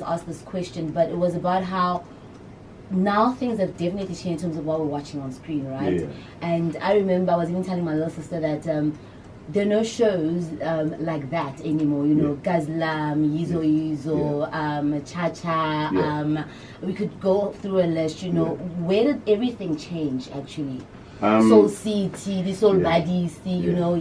asked this question, but it was about how now things have definitely changed in terms of what we're watching on screen, right? Yeah. And I remember I was even telling my little sister that there are no shows like that anymore. You know, Gazlam, Yizo Yizo, Cha Cha. We could go through a list. You know, where did everything change actually? Soul City, this Soul Body, you know,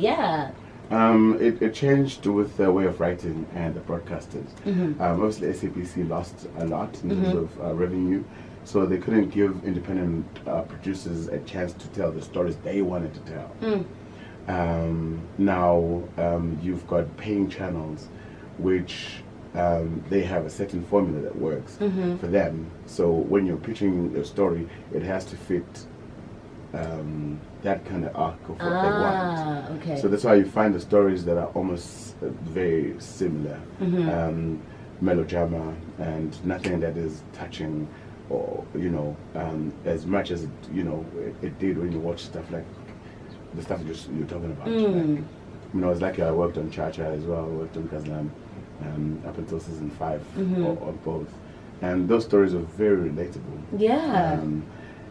It changed with the way of writing and the broadcasters. Obviously, SABC lost a lot in terms of revenue, so they couldn't give independent producers a chance to tell the stories they wanted to tell. Now you've got paying channels, which they have a certain formula that works for them. So when you're pitching your story, it has to fit that kind of arc of what they want. Okay. So that's why you find the stories that are almost very similar, melodrama, and nothing that is touching, or as much as it did when you watch stuff like the stuff you're talking about. Like, it's like I worked on Cha Cha as well. I worked on Kazlam up until season 5 or both, and those stories are very relatable.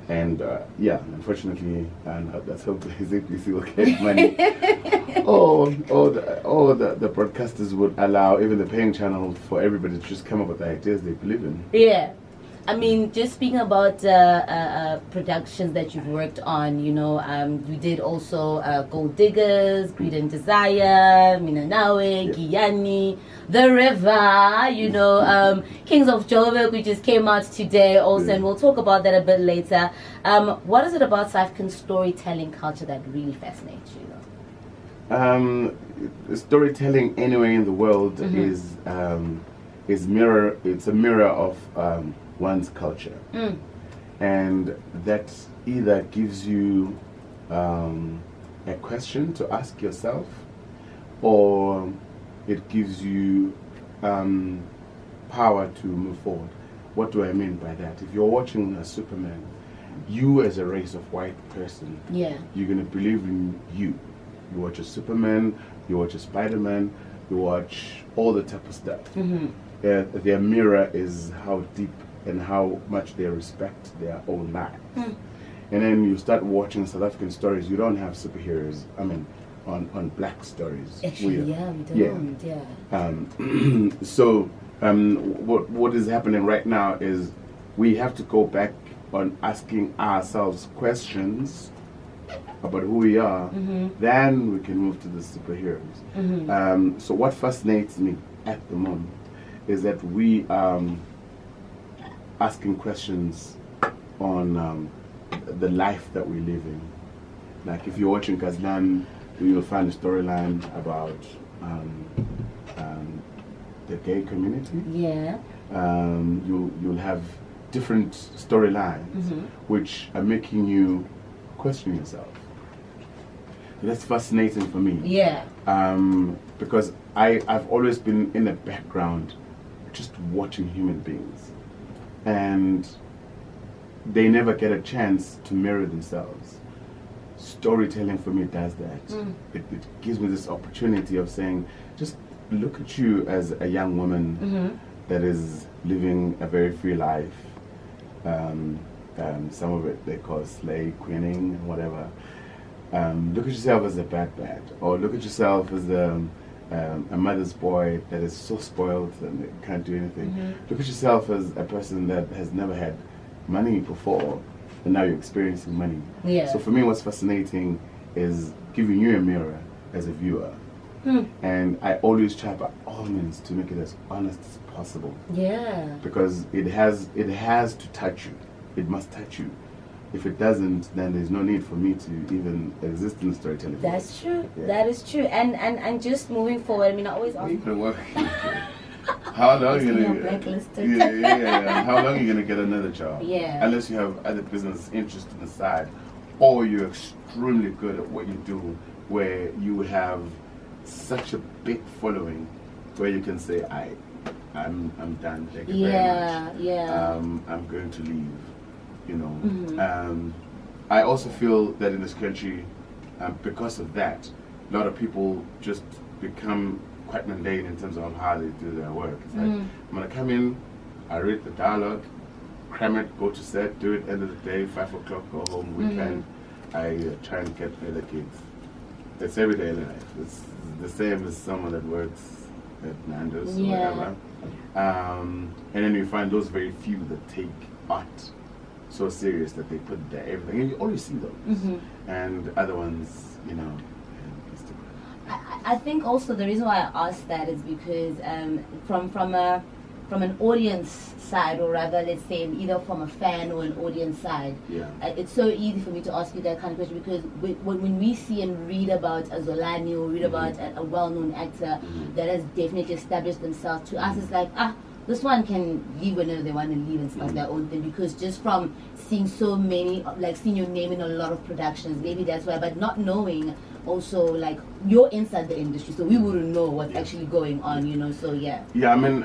Unfortunately, and that's how ZPC will get money. the broadcasters would allow even the paying channel for everybody to just come up with the ideas they believe in. Yeah. I mean, just speaking about productions that you've worked on, you did also Gold Diggers, Greed and Desire, Minanawe, Giyani, The River, Kings of Joburg, which just came out today also, and we'll talk about that a bit later. What is it about South African storytelling culture that really fascinates you? Storytelling anywhere in the world is it's a mirror of one's culture, and that either gives you a question to ask yourself, or it gives you power to move forward. What do I mean by that? If you're watching a Superman, you as a race of white person, you're going to believe in you. You watch a Superman, you watch a Spider-Man, you watch all the type of stuff. Their mirror is how deep and how much they respect their own lives. And then you start watching South African stories, you don't have superheroes, on black stories. Actually, we don't, So what is happening right now is we have to go back on asking ourselves questions about who we are, then we can move to the superheroes. So what fascinates me at the moment is that we asking questions on the life that we live in. Like if you're watching Kazlan, you'll find a storyline about the gay community. You'll have different storylines which are making you question yourself. That's fascinating for me. Because I've always been in the background just watching human beings, and they never get a chance to mirror themselves. Storytelling for me does that. It gives me this opportunity of saying, just look at you as a young woman that is living a very free life. Some of it they call slave queening and whatever. Look at yourself as a bad, or look at yourself as a mother's boy that is so spoiled and can't do anything. Look at yourself as a person that has never had money before, and now you're experiencing money. So for me, what's fascinating is giving you a mirror as a viewer. And I always try by all means to make it as honest as possible. Because it has to touch you. It must touch you. If it doesn't, then there's no need for me to even exist in storytelling. That's true. That is true. And just moving forward, I mean, I always ask. How long are you gonna? How long are you gonna get another job? Unless you have other business interests on the side, or you're extremely good at what you do, where you have such a big following, where you can say, I'm done. Thank you very much. I'm going to leave. I also feel that in this country, because of that, a lot of people just become quite mundane in terms of how they do their work. It's like, I'm going to come in, I read the dialogue, cram it, go to set, do it end of the day, 5 o'clock, go home, weekend. I try and get other gigs. It's everyday life. It's the same as someone that works at Nando's or whatever. And then you find those very few that take art so serious that they put their everything. And you always see those. And other ones, you know, I think also the reason why I asked that is because from an audience side, or rather, let's say either from a fan or an audience side, it's so easy for me to ask you that kind of question, because when we see and read about a Zolani or read about a well-known actor that has definitely established themselves, to us it's like, this one can leave whenever they want to leave and start their own thing, because just from seeing so many, like seeing your name in a lot of productions, maybe that's why, but not knowing also, like, you're inside the industry, so we wouldn't know what's actually going on, you know, so yeah. Yeah, I mean,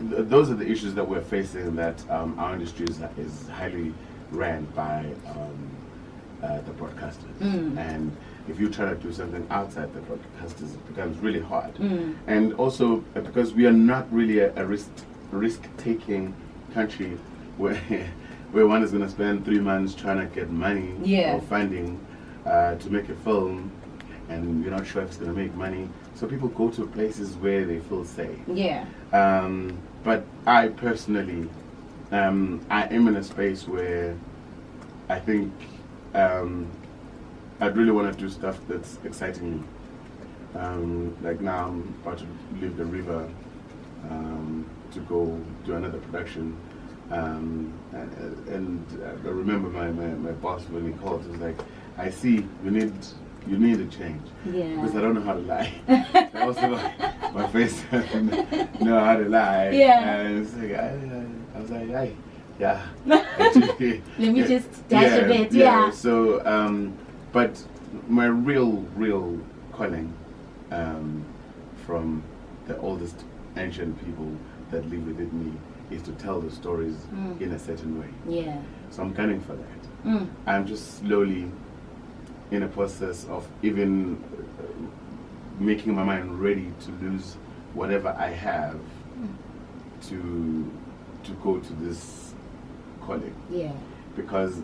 those are the issues that we're facing, that our industry is highly ran by the broadcasters. And if you try to do something outside the broadcasters, it becomes really hard. And also, because we are not really a risk-taking country where one is going to spend 3 months trying to get money or funding to make a film, and you're not sure if it's going to make money. So people go to places where they feel safe. But I personally, I am in a space where I think I'd really want to do stuff that's exciting me. Like now I'm about to leave the river to go do another production. And I remember my boss when he called, he was like, I see you need a change. Because I don't know how to lie. That was my face doesn't know how to lie. And it's like, I was like, let me just dash a bit. So, but my real calling from the oldest ancient people that live within me is to tell the stories in a certain way. So I'm gunning for that. I'm just slowly in a process of even making my mind ready to lose whatever I have to go to this calling. Because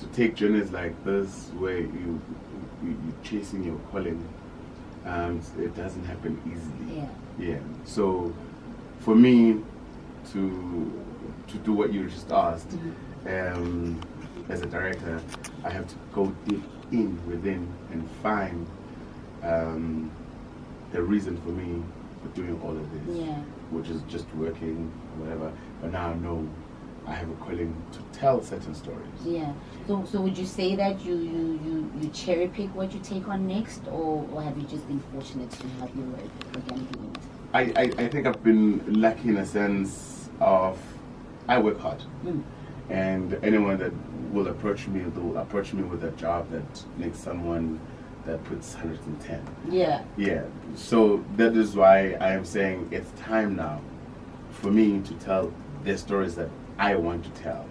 to take journeys like this, where you're chasing your calling, it doesn't happen easily. So for me to do what you just asked, as a director, I have to go deep within and find the reason for me for doing all of this, which is just working, whatever. But now I know I have a calling to tell certain stories. So would you say that you cherry pick what you take on next, or have you just been fortunate to have your work organically in it? I think I've been lucky in a sense of I work hard. And anyone that will approach me, they'll approach me with a job that makes someone that puts 110. So that is why I am saying it's time now for me to tell the stories that I want to tell.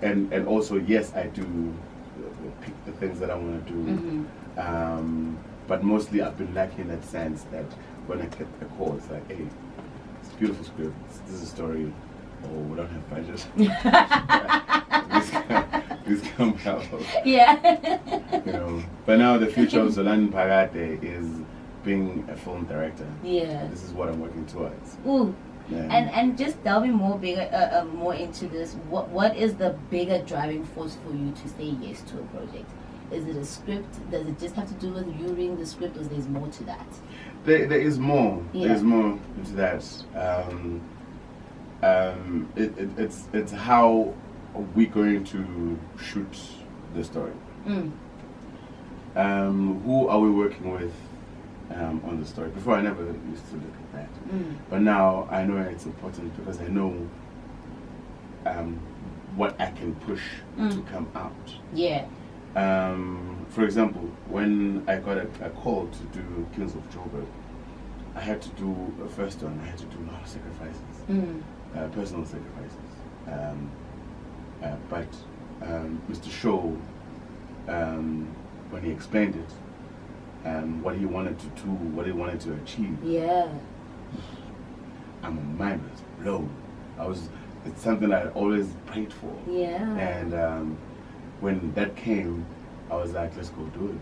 And also, yes, I do pick the things that I want to do. But mostly I've been lucky in that sense that when I get a call, it's like, hey, it's a beautiful script, this is a story. Oh, we don't have budget. Please come help. You know. But now the future of Zolani Phakade is being a film director. This is what I'm working towards. And just delving more into this, what is the bigger driving force for you to say yes to a project? Is it a script? Does it just have to do with you reading the script, or there's more to that? There is more. There's more to that. It's how we're going to shoot the story. Who are we working with on the story? Before I never used to look at that, but now I know it's important because I know what I can push to come out. For example, when I got a call to do Kings of Joburg, I had to do the first one. I had to do a lot of sacrifices. Personal sacrifices. But Mr. Shaw, when he explained it, what he wanted to do, what he wanted to achieve, my mind was blown. It's something I always prayed for. Yeah. And when that came, I was like, let's go do it.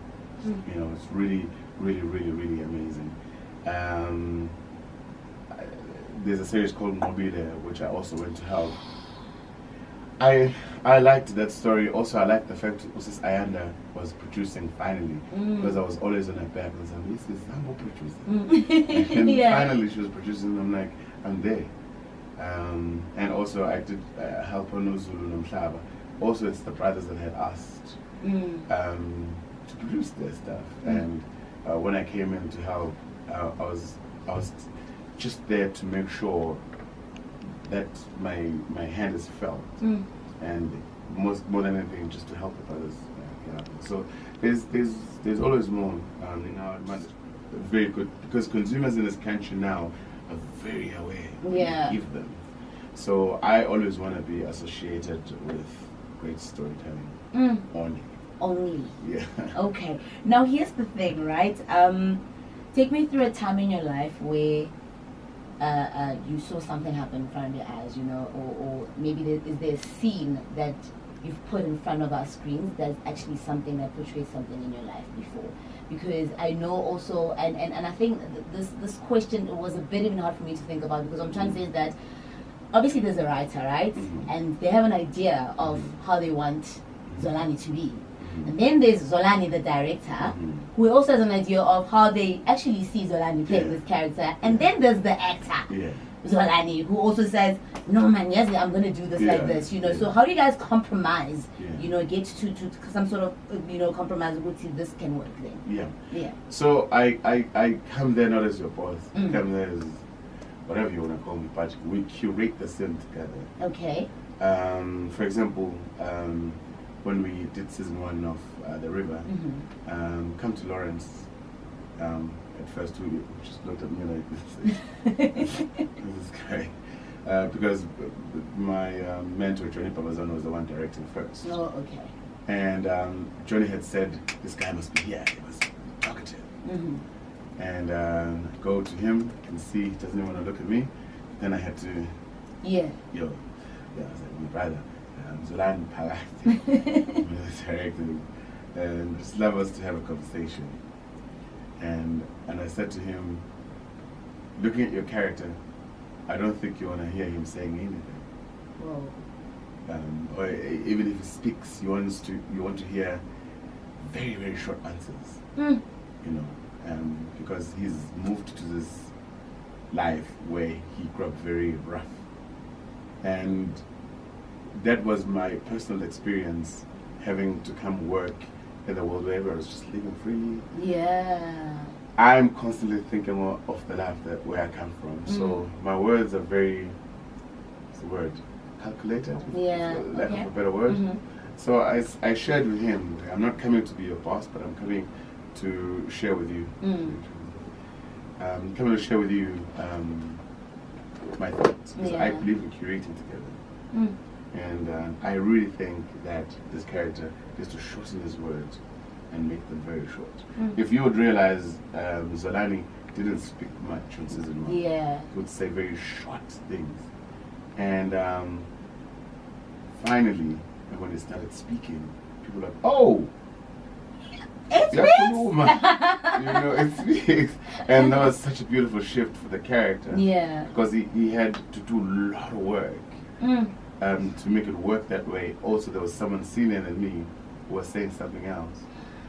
You know, it's really, really, really, really amazing. There's a series called Mobile, which I also went to help. I liked that story. Also, I liked the fact that Mrs. Ayanda was producing finally, because I was always on her back. I was like, this is Zambo producing. And finally she was producing, and I'm like, I'm there. And also I did help on Zulu Nomhlaba. Also, it's the brothers that had asked to produce their stuff. And when I came in to help, I was just there to make sure that my hand is felt, and more than anything, just to help the others. So there's always more in our mind. Very good, because consumers in this country now are very aware when you give them. So I always want to be associated with great storytelling. Only. Yeah. Okay. Now here's the thing, right? Take me through a time in your life where you saw something happen in front of your eyes, you know, or maybe is there a scene that you've put in front of our screens that's actually something that portrays something in your life before? Because I know also, and I think this question was a bit even hard for me to think about, because what I'm trying to say is that obviously there's a writer, right? And they have an idea of how they want Zolani to be. And then there's Zolani, the director, who also has an idea of how they actually see Zolani playing this character. And then there's the actor, Zolani, who also says, no man, yes, I'm going to do this like this, you know. So how do you guys compromise, you know, get to some sort of, you know, compromise with this can work then? Yeah. So I come there not as your boss. I come there as whatever you want to call me, but we curate the scene together. Okay. For example, when we did season 1 of The River, come to Lawrence. At first, we just looked at me like this guy, because my mentor Johnny Pamazano was the one directing first. Oh, okay. And Johnny had said, this guy must be here. He was talkative. And go to him and see he doesn't even want to look at me. Then I had to, I was like, my brother, Zolani Phakade, directing, and just love us to have a conversation. And I said to him, looking at your character, I don't think you want to hear him saying anything. Whoa. Or even if he speaks, you want to hear very, very short answers. You know, because he's moved to this life where he grew up very rough. And that was my personal experience, having to come work in the world where I was just living freely. Yeah. I'm constantly thinking of the life where I come from. So my words are very, what's the word? Calculated? Yeah. For lack of a better word. So I shared with him, I'm not coming to be your boss, but I'm coming to share with you. I'm coming to share with you my thoughts, because I believe in curating together. And I really think that this character is to shorten his words and make them very short. If you would realize, Zolani didn't speak much on season 1. Yeah. He would say very short things. And finally, when he started speaking, people were like, oh! It's you know, it speaks. And that was such a beautiful shift for the character. Yeah. Because he had to do a lot of work to make it work that way. Also, there was someone senior than me who was saying something else.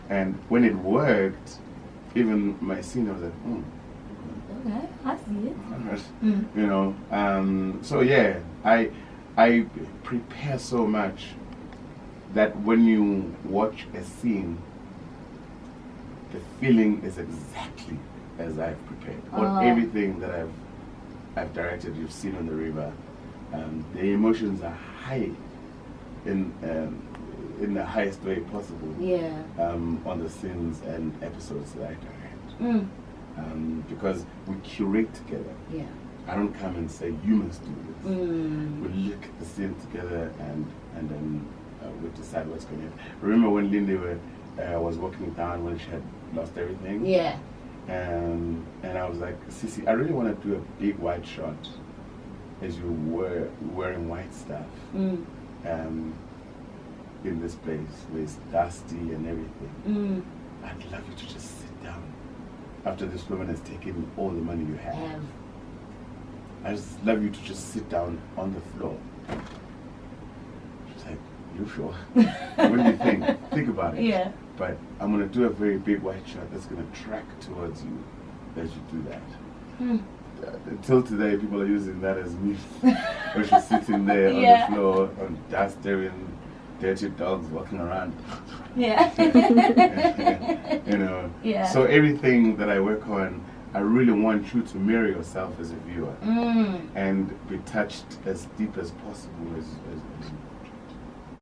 And when it worked, even my senior was like, okay, I see it. You know, so yeah, I prepare so much that when you watch a scene, the feeling is exactly as I've prepared. On everything that I've directed, you've seen on The River, the emotions are high in the highest way possible. Yeah. On the scenes and episodes that I direct. Because we curate together. Yeah. I don't come and say, you must do this. We look at the scene together and then we decide what's going to happen. Remember when Lindy was walking down when she had lost everything? Yeah. And I was like, Sissy, I really want to do a big white shot as you were wearing white stuff in this place where it's dusty and everything. I'd love you to just sit down after this woman has taken all the money you have. I just love you to just sit down on the floor. She's like, you sure? What do you think? Think about it. Yeah. But I'm going to do a very big white shot that's going to track towards you as you do that. Until today, people are using that as me. Where she's sitting there on the floor, on dust, dirty dogs walking around. Yeah. You know. Yeah. So everything that I work on, I really want you to mirror yourself as a viewer and be touched as deep as possible as